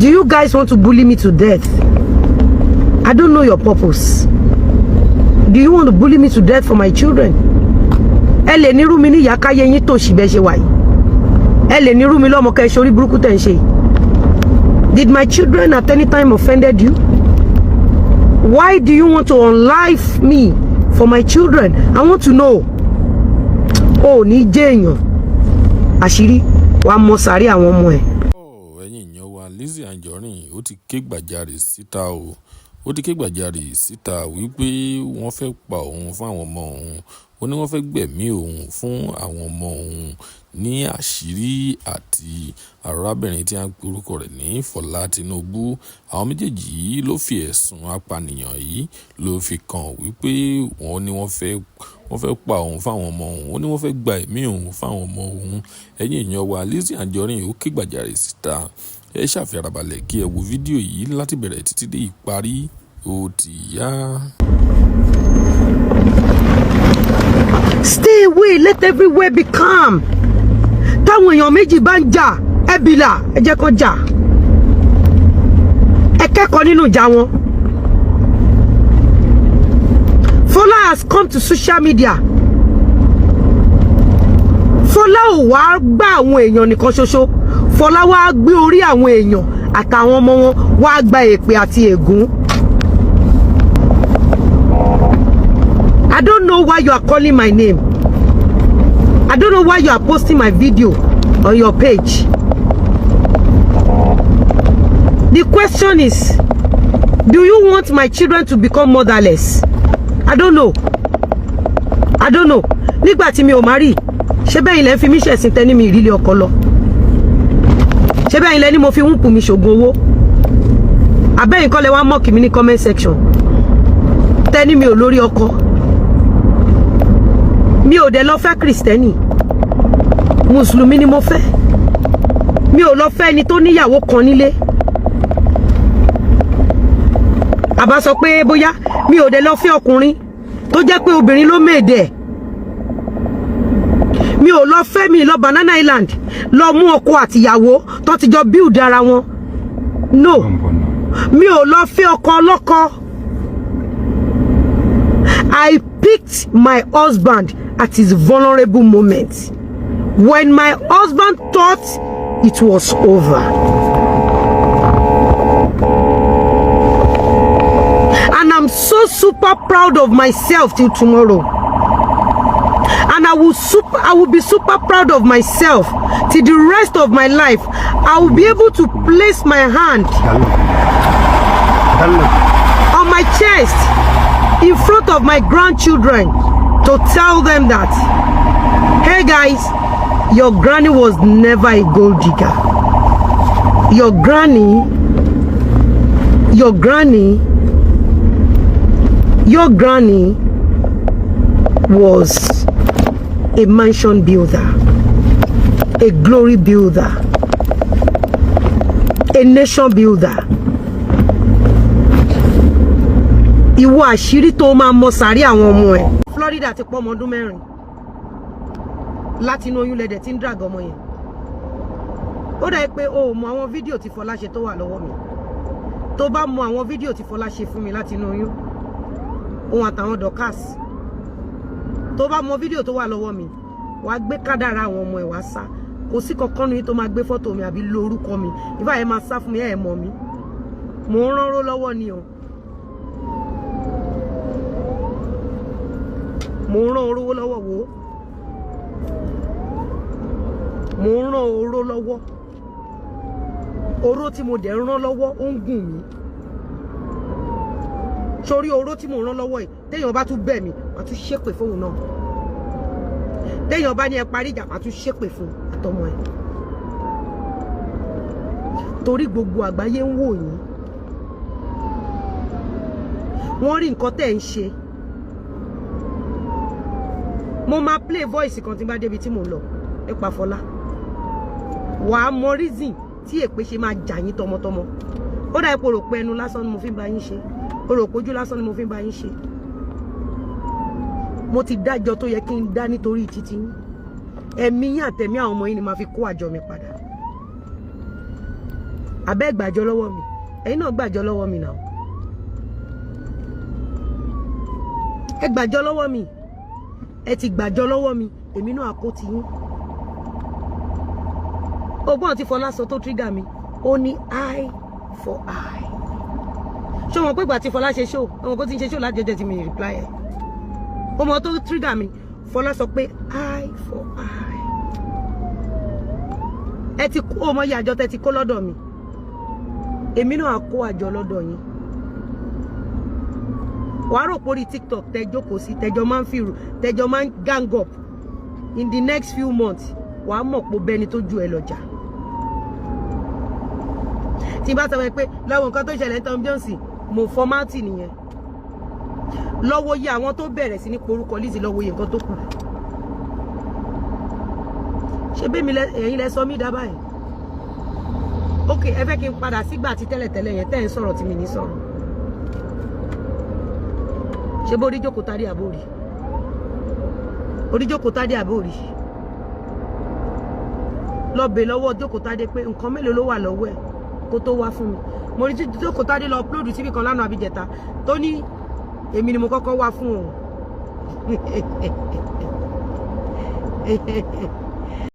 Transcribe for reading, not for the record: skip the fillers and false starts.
Do you guys want to bully me to death? I don't know your purpose. Do you want to bully me to death for my children? Ẹ lè nírú mi ní ìyá káyé yín tó ṣì bẹ́ ṣe wà yìí. Ẹ lè nírú mi lọ́mọ kẹ́ ṣorí burúkú tẹ́ ń ṣe. Did my children at any time offended you? Why do you want to unlife me for my children? I want to know. Oh, ní jẹ́ èèyàn. Àṣírí wàá mọ sàárè àwọn ọmọ ẹ̀. Ẹ̀yin èèyàn wa, Lizzy Anjorin ó ti ké gbàjarè síta o. Ó ti ké gbàjarè síta wípé wọ́n fẹ́ pa òun fún àwọn ọmọ òun. Ó ní wọ́n fẹ́ gbẹ̀mí òun fún àwọn ọmọ òun ní àṣírí àti arábìnrin tí a ń pe orúkọ rẹ̀ ní Fọlá Tinubu. Àwọn méjèèjì yìí ló fi ẹ̀sùn apànìyàn yìí ló fi kàn wípé wọ́n ní wọ́n fẹ́ pa òun fáwọn ọmọ òun. Ó ní wọ́n fẹ́ gba ẹ̀mí òun fáwọn ọmọ òun. Ẹ̀yin èèyàn wa, Lizzy Anjorin ó ké gbàjarè síta. Ẹ ṣàfihàn kí ẹ wo fídíò yìí láti bẹ̀rẹ̀ títí dé ìparí. Ó ti yá. Stay away, let everywhere be calm. Táwọn èèyàn méjì bá ń jà, ẹ bìlà, ẹ jẹ́ kó jà. Ẹ kẹ́kọ̀ọ́ nínú ìjà wọn. Fola has come to social media. Fola ò wá gbá àwọn èèyàn nìkan ṣoṣo. Fola wá gbé orí àwọn èèyàn àtàwọn ọmọ wọn wá gba èpè àti ègún. I don't know why you are calling my name. I don't know why you are posting my video on your page. The question is, do you want my children to become motherless? I don't know. I don't know. Nígbà tí mi ò marry, ṣé bẹ́ẹ̀ ilẹ̀ fi mí ṣẹ̀sìn tẹ́ni mi ìrírí ọkọ lọ. Ṣé bẹ́ẹ̀ ilẹ̀ ni mo fi ń pù mí ṣògùn owó. Àbẹ́yìn kọ́ lẹ wá mock mi ní comment section. Tẹ́ni mi ò lórí ọkọ. Mi ò dẹ̀ lọ fẹ́ Kristẹni. Mùsùlùmí ni mo fẹ́. Mi ò lọ fẹ́ ẹni tó níyàwó kan nílé. Àbá sọ pé bóyá mi ò dẹ̀ lọ fẹ́ ọkùnrin tó jẹ́ pé obìnrin ló mèdè. Mi ò lọ fẹ́ mi lọ Banana Island lọ mú ọkọ àtìyàwó tó ti jọ build ara wọn. No. Mi ò lọ fẹ́ ọkọ ọlọ́kọ. I picked my husband at his vulnerable moment, when my husband thought it was over. And I'm so super proud of myself till tomorrow. And I will be super proud of myself till the rest of my life. I will be able to place my hand on my chest in front of my grandchildren to tell them that, hey guys, your granny was never a gold digger. Your granny was a mansion builder, a glory builder, a nation builder. Ìwọ àṣírí tó máa mọ sàárè àwọn ọmọ ẹ̀. Florida ti pọ̀ ọmọ ọdún 4 láti inú oyún lẹ́dẹ̀ tí ń drag ọmọ yẹn. Ó dà pé o mọ àwọn fídíò tí Fọlá ṣe tó wà lọ́wọ́ mi. Tó bá mọ àwọn fídíò tí Fọlá ṣe fún mi láti inú oyún, òun àtàwọn Dorcas. Tó bá mọ fídíò tó wà lọ́wọ́ mi, wàá gbé kádàrá àwọn ọmọ ẹ̀ wá sá. Kò sí kankan nínú tó máa gbé fọ́tò mi àbí lo orúkọ mi. Ìfà ẹ̀ máa sá fún mi, ẹ̀ mọ̀ mi. Mò ń ránró lọ́wọ́ ni o. Mo ń rán oró lọ́wọ́ wo. Mo ń rán oró lọ́wọ́. Oró tí mo dẹ̀ ń rán lọ́wọ́ ó ń gùn mí. Sórí oró tí mo ń rán lọ́wọ́ yìí, téèyàn bá tún bẹ̀ mí, màá tún ṣépè fóun náà. Téèyàn bá ní ẹ parí ìjà, màá tún ṣépè fún àtọmọ ẹ̀. Torí gbogbo àgbáyé ń wò yín. Wọ́n rí nǹkan tẹ́ ń ṣe. Mo máa play voice kan tí bá débi tí mo lọ nípa Fọlá. Wàá mọ reason tí èpè ṣe máa jà yín tọmọtọmọ. Ó dà ipò rò pé ẹnu lásán ni mo fi ń bá yín ṣe. Ó rò pé ojú lásán ni mo fi ń bá yín ṣe. Mo ti dájọ́ tó yẹ kí n dá nítorí títí yín. Ẹ̀mí yín àtẹ̀mí àwọn ọmọ yín ni máa fi kó àjọ mi padà. abẹ́ gbàjọ lọ́wọ́ mi ẹ̀yin náà gbàjọ lọ́wọ́ mi náà ẹ gbàjọ lọ́wọ́ mi ẹ ti gbàjọ lọ́wọ́ mi èmi náà kó ti yín ogbon àti Fọlá sọ tó trigger mi ó ní eye for eye ṣé wọn pé ìgbà tí Fọlá ṣe show ọmọ kó ti ń ṣe show láti jẹjẹ tí mi reply ẹ ọmọ tó trigger mi Fọlá sọ pé eye for eye ẹ ti kó ọmọ yìí àjọ tẹ ti kó lọ́dọ̀ mi èmi náà kó àjọ lọ́dọ̀ yín wàá rò pórí TikTok tẹ jókòó sí tẹjọ máa ń fìrù tẹjọ máa ń gang up in the next few months wàá mọ̀ pé bẹ́ni tó ju ẹ lọ́jà tí n bá sọ pé lọ́wọ́ nǹkan tó ṣẹlẹ̀ Tom Jones mo fọ́mátì nìyẹn lọ́wọ́ yẹ àwọn tó bẹ̀rẹ̀ sí ní porúkọ Lizzy lọ́wọ́ yẹ nǹkan tó kù ṣe bí mi ẹ̀yin lẹ sọ mí dá báyìí ok ẹ fẹ́ kí n padà sígbà tí tẹ́lẹ̀tẹ́lẹ̀ yẹn tẹ́ ń sọ̀rọ̀ tí mi ní sọ̀rọ̀ ṣe bó oríjókòó tádé àbórí oríjókòó tádé àbórí lọ bè lọ́wọ́ jókòó tádé pé nǹkan mélòó ló wà lọ́wọ́ ẹ̀ kó tó wá fún mi mo rí jókòó tádé lọ upload síbi kan lánàá àbíjẹta tó ní èmi ni mo kọ́kọ́ wá fún òun